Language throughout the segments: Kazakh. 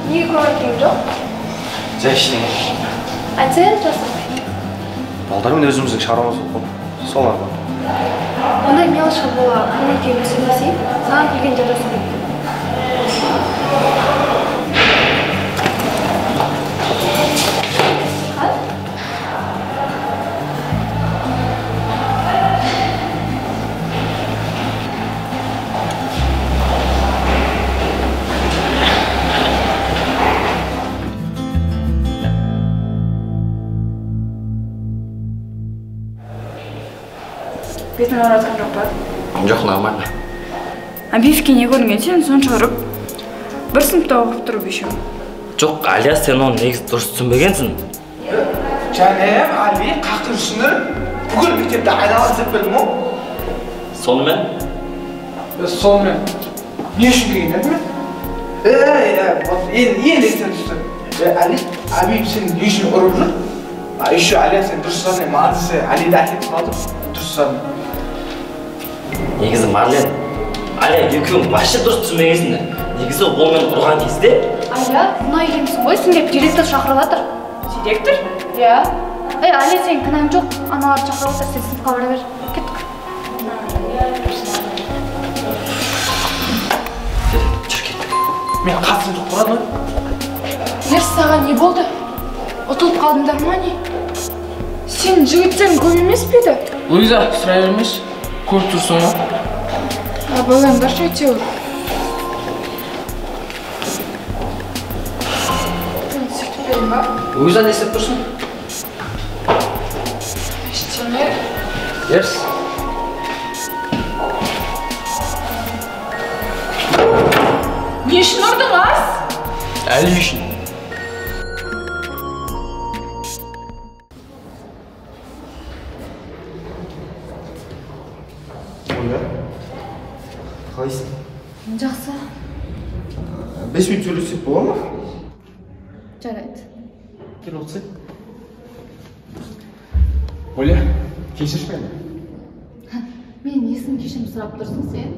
Неге көңіл жоқ? Жай ештеңе. Айтсайын жасырмай. Балдармен өзіміздің шаруамыз болып, солар бар. Ондай мелочқа бола көңіл күйіңді сөйлесейін, саған келген жарасын кетті. Бетің ауыратқан жоқ па? Жоқ, нормально. Бифке не көрінген сен сонша ұрып бір сыныпта оқып тұрып еще. Жоқ, Алия, сен оны негізі дұрыс түсінбегенсің. Жанем, Али, қақтың үшіні бүкіл мектепті айналып деп білдім о? Сонымен? Сонымен. Не үшін келген еді мен? Енді естен түсті. Али, Абиб сен не үшін ұрып жүр? Еще Алия сен дұрыс сұраны, маған десе Алиді әкетіп қалдым. Дұрыс сұраны. Негізі Марлен, Алия, екеуің вообще дұрыс түсінбегенсіңдер. Негізі ол мен ұрған кезде... Алия, мына екенсің ғой, сен деп директор шақырып жатыр. Директор? Иә. Алия, сен кінәң жоқ, аналарды шақырып жатыр, сен сыныпқа бара бер. Кеттік. Жүр кеттік. Мен қатысым жоқ тұрады ма? Ерс, саған не болды? Ұтылып қалдыңдар ма не? Сен жігіттерің көп емес пе еді? Луиза, сұрай бермеш. Көріп тұрсың ма? Абайлаңдаршы әйтеуір. Сөйтіп берейін ба? Луиза не істеп тұрсың? Ештеңе. Ерс. Не үшін ұрдың аз? Әлі үшін. Қалайсың? Жақсы. 5 минут сөйлесек бола ма? Жарайды. Кел отырсай. Оля, кешірші мені. Мен несін кешірім сұрап тұрсың сен?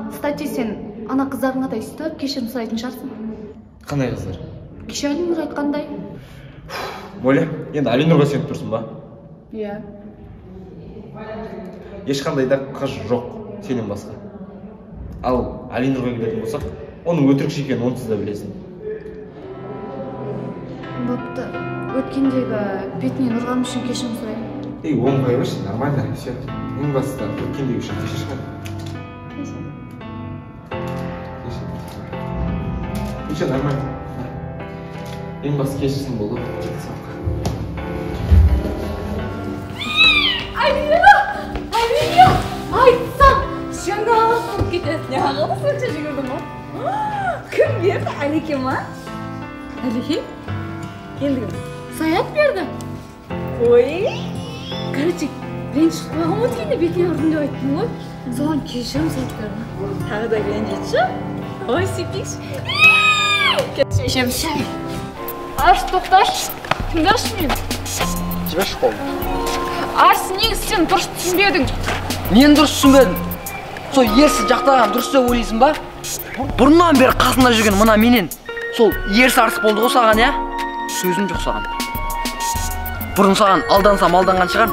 Кстати, сен ана қыздарыңа да өйстіп кешірім сұрайтын шығарсың. Қандай қыздар? Кеше Алинұр айтқандай. Оля, енді Алинұрға сеніп тұрсың ба? Иә. Ешқандай да қыз жоқ сенен басқа. Ал Алинұрға келетін болсақ, оның өтірікші екенін онсыз да білесің. Бопты, өткендегі бетінен ұрғаным үшін кешірім сұрайын. Оны қоя берші, нормально, все. Ең басында өткендегі үшін кешірші. Еще нормально. Ең басы кешірсін болды. Алия! Айтсам, жаңа аласың кетесің. Ағылы сонша жүгірдің ма? Кім берді? Әлеке ма? Әлеке? Келдім. Саят берді. Ой! Короче, ренжіп қалғым өткенде бетіне ұрдым деп айттым ғой. Соған кешірім сұрап берді. Тағы да ренжітші? Ой, сөйтейікші. Кешірім. Арс, тоқташы. Тыңдашы мені. Жіберші қолды. Арс, негізі сен дұрыс түсінбедің. Нені дұрыс түсінбедің? Сол ерсі жақтаған дұрыс деп ойлайсың ба? Бұрыннан бері қасында жүрген мына менен. Сол ерсі арыс болды ғой саған, я? Сөзім жоқ саған. Бұрын саған алдансам алданған шығар.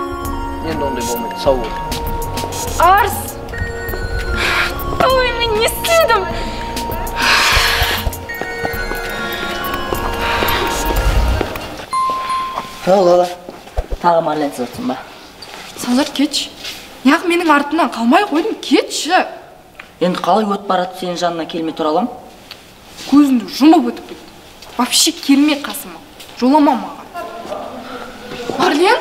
Енді ондай болмайды, сау бол. Арс! Ой, мен не істедім? Ола, тағы Марленсіз отырсын ба? Санжар, кетші. Неғып менің артымнан қалмай қойдың, кетші. Енді қалай өтіп барады сенің жанына келмей тұра алам? Көзіңді жұмып өтіп кетті. Вообще келмей қасыма. Жолама маған. Марлен?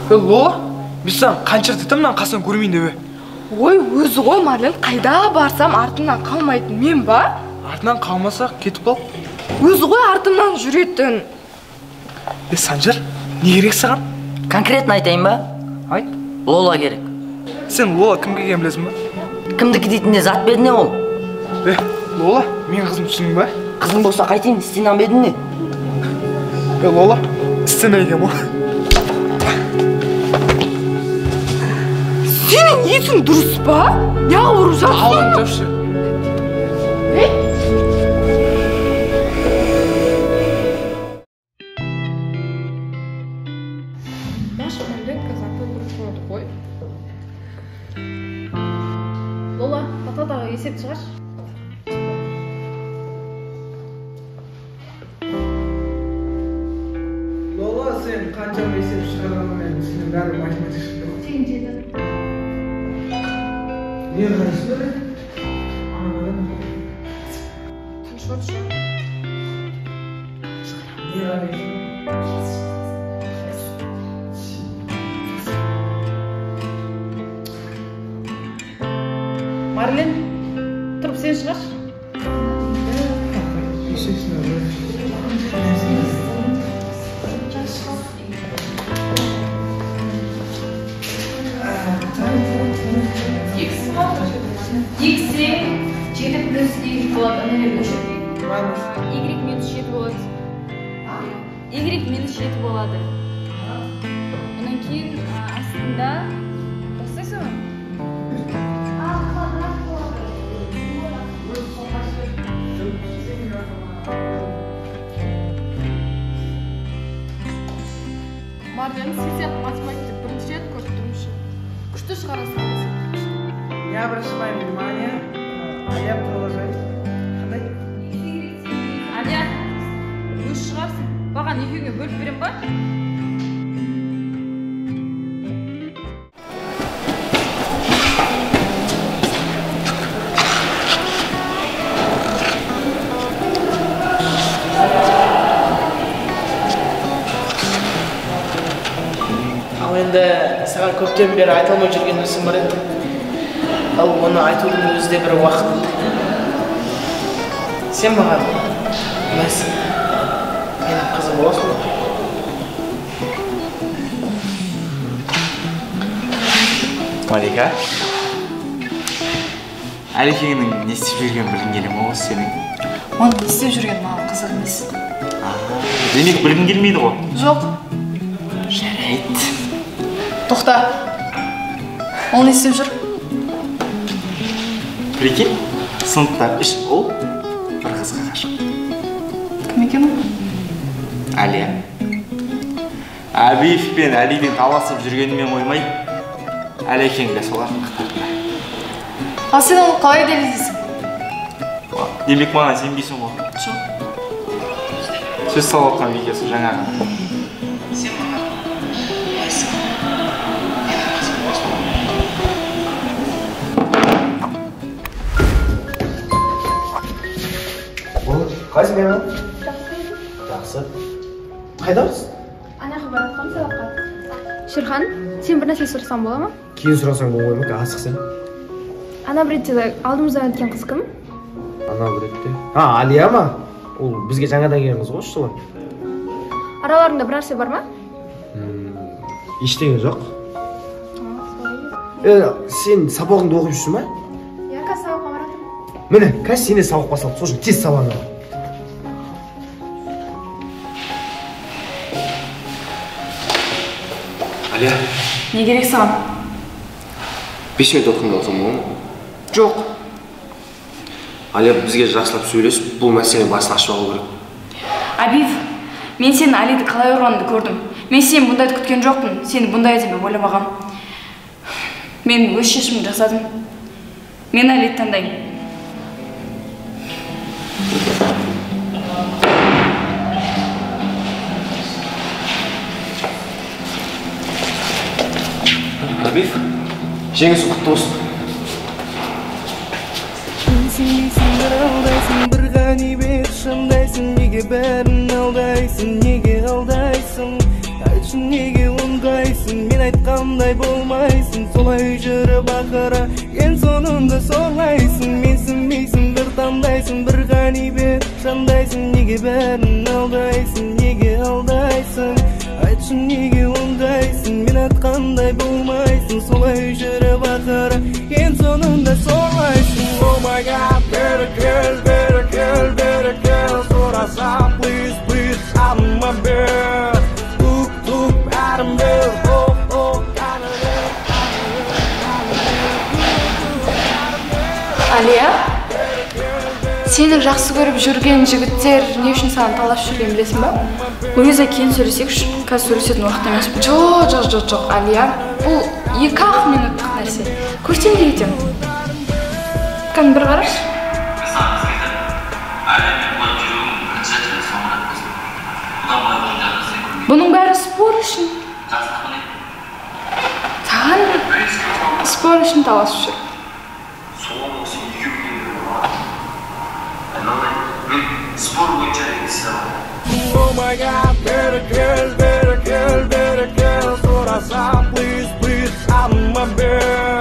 Лола, біз саған қанша айтам мынаны қасынан көрмейін деп. Ой, өзі ғой Марлен, қайда барсам артымнан қалмайтын мен ба? Артынан қалмасақ кетіп қал. Өзі ғой артымнан жүретін. Санжар, не керек саған? Конкретно айтайын ба? Айт. Лола керек. Сен Лола кімге екенін білесің ба? Кімдікі дейтінде зат берді не ол? Лола, мен қызым түсінің ба? Қызың болса қайтейін, істен бедің не? Лола, істен екен ол. Сенің есің дұрыс па? Не ауырып жатсың? Алдың жапшы. sen qancha esep chiqarganingni sening bari matematika chiqdi. Sen jedin. Ne qarashlar? Tinch o'tir. Ne qarashlar? Marlen, turib sen chiqar. X'e 7 plus y болады, ана жерде өшіріп. Y минус 7 болады. Y минус 7 болады. Онан кейін астында тастайсың ба? Марлен, сен сияқты математикті бірінші рет көріп тұрмышы. Күшті шығарасың десең. Не обращай внимания, а я продолжаю. Қандай? Аня, өз шығарсың. Баған екеуіңе бөліп берем ба? Ал енді саған көптен бері айта алмай жүрген нәрсем бар еді. Ал оны айтудың өзі де бір уақыт. Сен маған ұнайсың. Менің қызым боласың ба? Малика, Әлекеңнің не істеп жүргенін білгің келе ме осы сенің? Оның не істеп жүрген маған қызық емес. Демек білгің келмейді ғой? Жоқ. Жарайды. Тоқта. Ол не істеп жүр? Прикинь, сыныпта 3 ұл, бір қызға ғашық. Кім екен ол? Әлия. Әбиев пен Әлиден таласып жүргенімен қоймай, Әлекең де солардың мақтады. Ал сен оны қалай дәлелдейсің? Демек маған сенбейсің ғой? Жоқ. Сөз салып отқан екенсің жаңағы. Сен маған ұнайсың. Менің қызым боласың ба? Қайсы мен? Жақсы. Қайдасыз? Анаға баратқам сабаққа. Шерхан, сен бір нәрсе сұрасам бола ма? Кейін сұрасаң болмай ма? Асықсың. Ана бір ретте алдымыздан өткен қыз кім? Ана бір ретте. Алия ма? Ол бізге жаңадан келген қыз ғой, жылы. Араларыңда бір нәрсе бар ма? Ештеңе жоқ. Сен сабағыңды оқып жүрсің ба? Иә, қазір сабаққа баратырмын. Міне, қазір сені сабақ басталды, сол үшін тез сабағыңды ал. Алия, Не керек саған? 5 минут оқыңды алсам болады ма? Жоқ. Алия, бізге жақсылап сөйлесіп, бұл мәселені басын ашып алу керек. Абив, мен сені Алиді қалай ұрғаныңды көрдім. Мен сені бұндайды күткен жоқпын. Сені бұндай деп ойламағам. Мен өз шешімімді жасадым. Мен Алиді таңдаймын. Абив, жеңісің құтты болсын. Бір ғанибет шындайсың, неге бәрін алдайсың, неге алдайсың? Айтшы неге ондайсың, мен айтқандай болмайсың, солай жүріп ақыры ең соңында сорлайсың. Менсінбейсің, бір таңдайсың, бір ғанибет шындайсың, неге бәрін алдайсың, неге алдайсың? Айтшы неге ондайсың, мен айтқандай болмайсың, солай жүріп ақыры ең соңында сорлайсың. Oh my God, better girl, сұрасам, please, I'm my bed. Тук, бәрін біл, Алия, сені жақсы көріп жүрген жігіттер не үшін саған таласып жүргенін білесің ба? Өзі кейін сөйлесейікші, қазір сөйлесетін уақыт емес. Жоқ, Алия, бұл 2-ақ минуттық нәрсе. Көрсем де кетем. Кән бір қараш. Бұның бәрі спор үшін. Саған спор үшін таласып жүр. Oh my God, better girl, sorasam, please, I'm a bear.